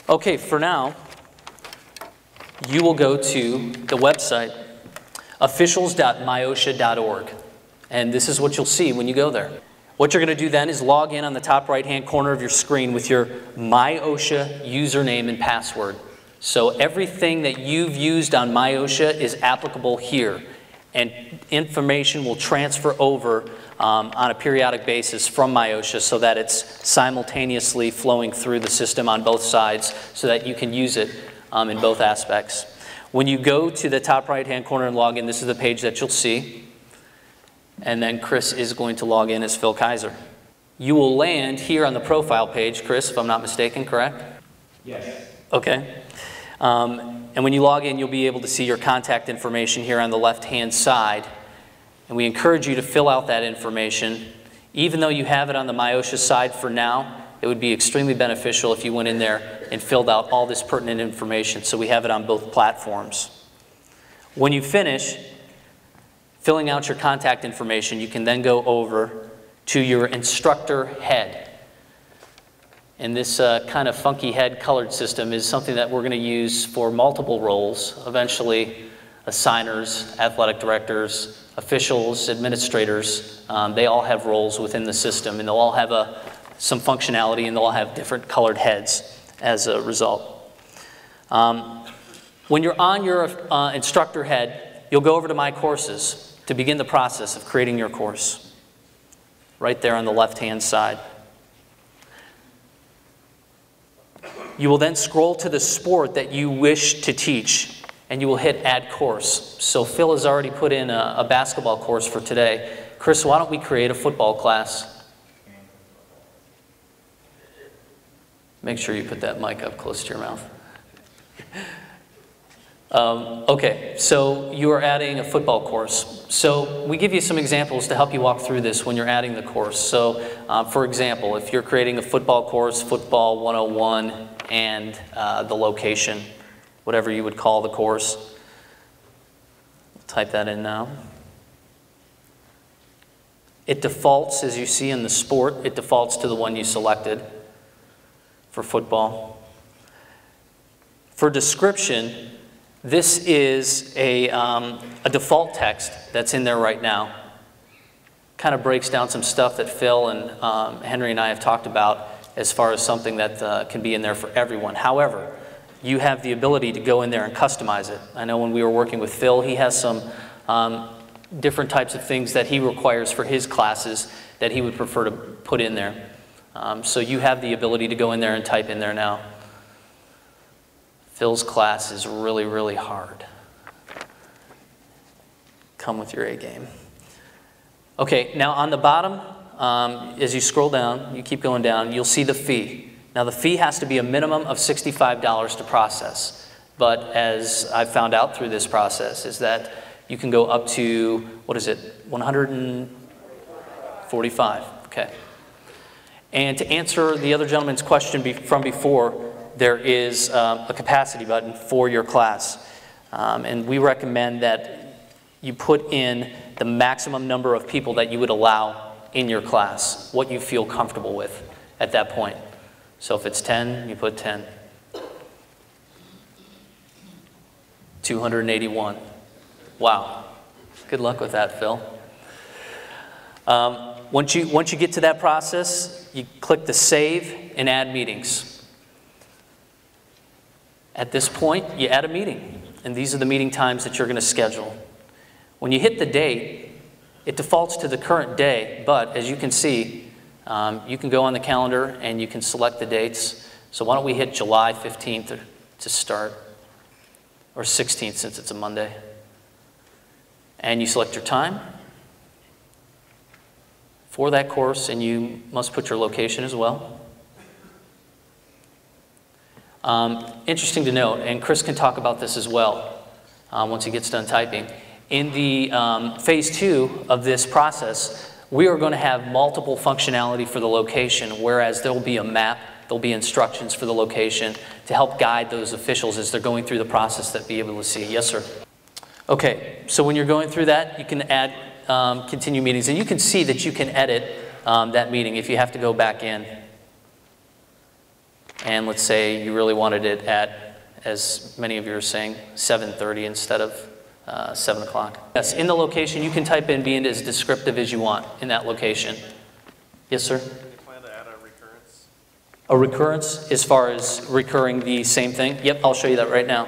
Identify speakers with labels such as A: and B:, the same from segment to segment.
A: Okay, for now, you will go to the website officials.myosha.org, and this is what you'll see when you go there. What you're going to do then is log in on the top right-hand corner of your screen with your MyOHSAA username and password. So everything that you've used on MyOHSAA is applicable here, and information will transfer over on a periodic basis from MyOHSAA so that it's simultaneously flowing through the system on both sides so that you can use it in both aspects. When you go to the top right-hand corner and log in, this is the page that you'll see. And then Chris is going to log in as Phil Kaiser. You will land here on the profile page, Chris, if I'm not mistaken, correct?
B: Yes.
A: Okay. And when you log in, you'll be able to see your contact information here on the left-hand side. And we encourage you to fill out that information. Even though you have it on the MyOHSAA side for now, it would be extremely beneficial if you went in there and filled out all this pertinent information, so we have it on both platforms. When you finish filling out your contact information, you can then go over to your instructor head. And this kind of funky head colored system is something that we're going to use for multiple roles, eventually assigners, athletic directors, officials, administrators. They all have roles within the system, and they'll all have some functionality, and they'll all have different colored heads as a result. When you're on your instructor head, you'll go over to My Courses to begin the process of creating your course, right there on the left-hand side. You will then scroll to the sport that you wish to teach, and you will hit Add Course. So Phil has already put in a basketball course for today. Chris, why don't we create a football class? Make sure you put that mic up close to your mouth. Okay, so you are adding a football course. So we give you some examples to help you walk through this when you're adding the course. So for example, if you're creating a football course, Football 101, and the location, whatever you would call the course. Type that in now. It defaults, as you see in the sport, it defaults to the one you selected for football. For description, this is a default text that's in there right now. Kind of breaks down some stuff that Phil and Henry and I have talked about as far as something that can be in there for everyone. However, you have the ability to go in there and customize it. I know when we were working with Phil, he has some different types of things that he requires for his classes that he would prefer to put in there. So you have the ability to go in there and type in there now. Phil's class is really, really hard. Come with your A game. Okay, now on the bottom, as you scroll down, you keep going down, you'll see the fee. Now the fee has to be a minimum of $65 to process. But as I found out through this process is that you can go up to, what is it, 145, okay. And to answer the other gentleman's question from before, there is a capacity button for your class. And we recommend that you put in the maximum number of people that you would allow in your class, what you feel comfortable with at that point. So if it's 10, you put 10. 281. Wow. Good luck with that, Phil. Once you get to that process, you click the Save and Add Meetings. At this point, you add a meeting, and these are the meeting times that you're going to schedule. When you hit the date, it defaults to the current day, but as you can see, you can go on the calendar and you can select the dates. So why don't we hit July 15th to start, or 16th since it's a Monday. And you select your time for that course, and you must put your location as well. Interesting to note, and Chris can talk about this as well once he gets done typing. In the phase 2 of this process, we are going to have multiple functionality for the location, whereas there will be a map, there will be instructions for the location to help guide those officials as they're going through the process that be able to see. Yes, sir. Okay, so when you're going through that, you can add continue meetings, and you can see that you can edit that meeting if you have to go back in. and let's say you really wanted it at, as many of you are saying, 7:30 instead of 7 o'clock. Yes, in the location, you can type in being as descriptive as you want in that location. Yes, sir?
B: Do you plan to add a recurrence?
A: A recurrence as far as recurring the same thing? Yep, I'll show you that right now.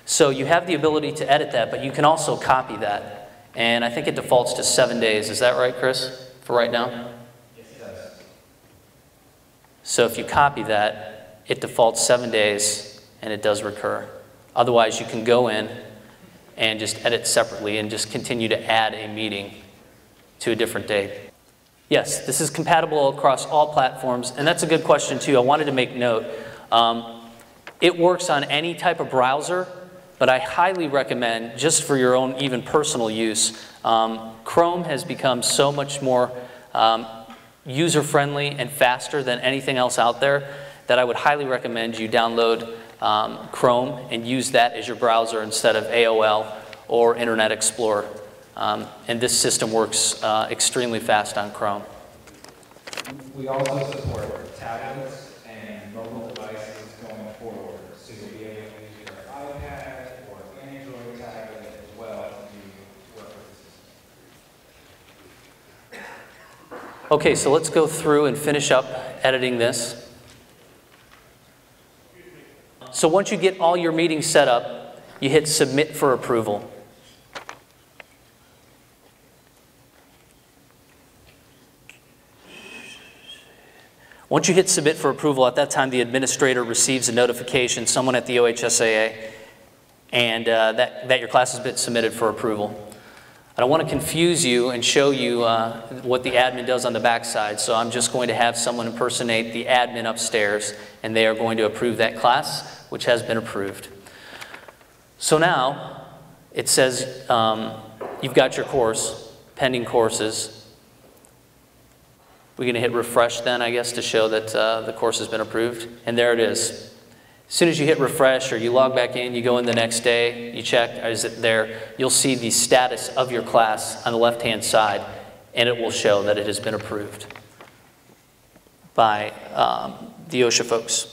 A: So you have the ability to edit that, but you can also copy that. And I think it defaults to 7 days. Is that right, Chris, for right now?
C: Yes, it does.
A: So if you copy that, it defaults 7 days, and it does recur. Otherwise, you can go in and just edit separately and just continue to add a meeting to a different date. Yes, this is compatible across all platforms, and that's a good question too. I wanted to make note. It works on any type of browser, but I highly recommend, just for your own even personal use, Chrome has become so much more user-friendly and faster than anything else out there that I would highly recommend you download Chrome and use that as your browser instead of AOL or Internet Explorer. And this system works extremely fast on Chrome.
C: We also support tablets and mobile devices going forward, so you'll be able to use your iPad or Android tablet as well to work with the system.
A: Okay, so let's go through and finish up editing this. So once you get all your meetings set up, you hit Submit for approval. Once you hit Submit for approval, at that time the administrator receives a notification, someone at the OHSAA, and that your class has been submitted for approval. I don't want to confuse you and show you what the admin does on the backside, so I'm just going to have someone impersonate the admin upstairs, and they are going to approve that class, which has been approved. So now it says you've got your course, pending courses. We're going to hit refresh then, I guess, to show that the course has been approved. And there it is. As soon as you hit refresh or you log back in, you go in the next day, you check, is it there? You'll see the status of your class on the left-hand side, and it will show that it has been approved by the OSHA folks.